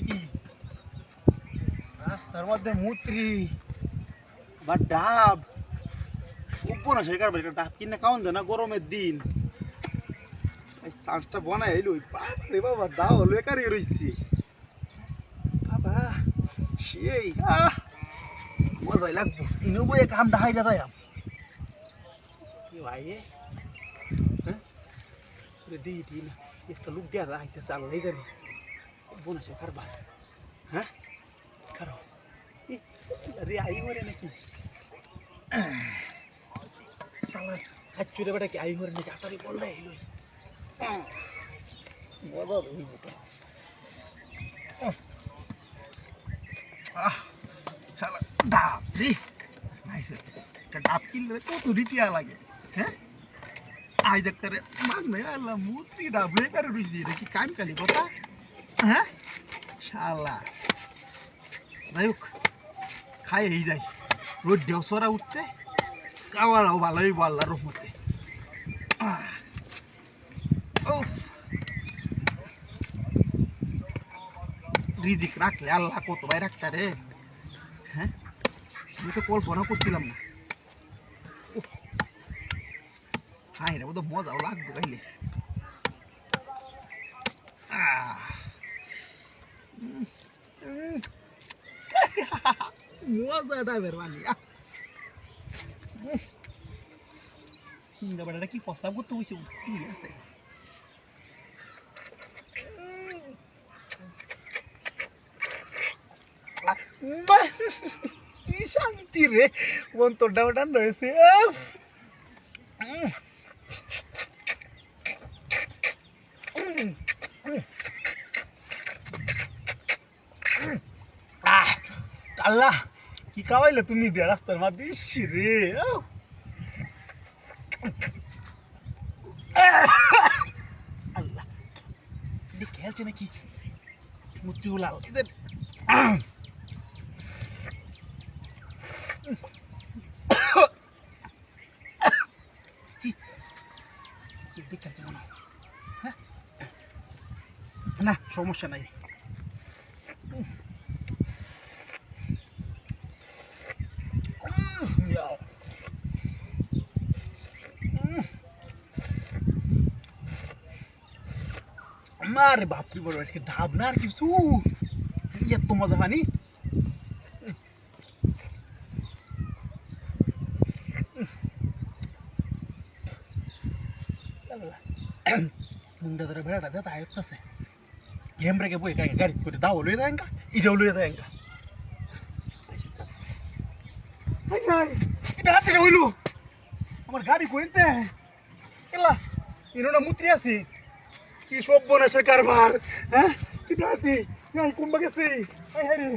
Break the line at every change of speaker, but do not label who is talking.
কি রাস্তার মধ্যে মূত্রি বা ডাব উপনা শেখার বাড়ি ডাব কিনে খাওয়ান যায় না গরমের দিন চান্সটা বনাই এলো বাপরে বাবা দাও হলো একারই রয়েছি বাবা সেই মজাই লাগবো ইনবো এক কাম দেখাই দাদাই কি ভাই হ্যাঁ দিই দিই না একটা লোক দেওয়া রাখতেছে আল্লাহ জানি বোনা শেখার বার হ্যাঁ খারাপ अरे आई हो रहे नहीं बेटा क्या आई हो रहे जाता नहीं बोल रहे डाब किनले तो रिटिया लगे हैं आई देख करे माग नहीं आला मूर्ति डाबले कर रुजी रे की काम कली बता हैं शाला रायुक খাই এই যাই রোদ দেওসরা উঠছে কাওয়ালাও ভালোই আল্লাহর রহমতে রিজিক রাখলে আল্লাহ কত ভাই রাখতা রে হ্যাঁ আমি তো কল্পনা করছিলাম না খাই না তো মজাও লাগবে খাইলে মজা ডাবের বানি বেটাটা কি প্রস্তাব করতে বসে আছে কি শান্তি রে অন্তরটা ঠান্ডা হয়েছে আল্লাহ কি খাওয়াইলে তুমি রাস্তার মধ্যে রে আল্লাহ খেলছে নাকি মুক্তি লাল না সমস্যা নাই मारे बापरी बड़ के ढाबना की सू ये तो मजा पानी मुंडा जरा बेटा देता है तसे हेमरे के बोय काय गाड़ी को दाव लय जाएगा इडव लय जाएगा हाय हाय इटा हाते হইলো আমার গাড়ি কইতে এলা ইনোনা মুত্রি আছে কি সব বনাসের কারবার হ্যাঁ কি দাদি নাই কুম্বা গেছে হাই হাই রে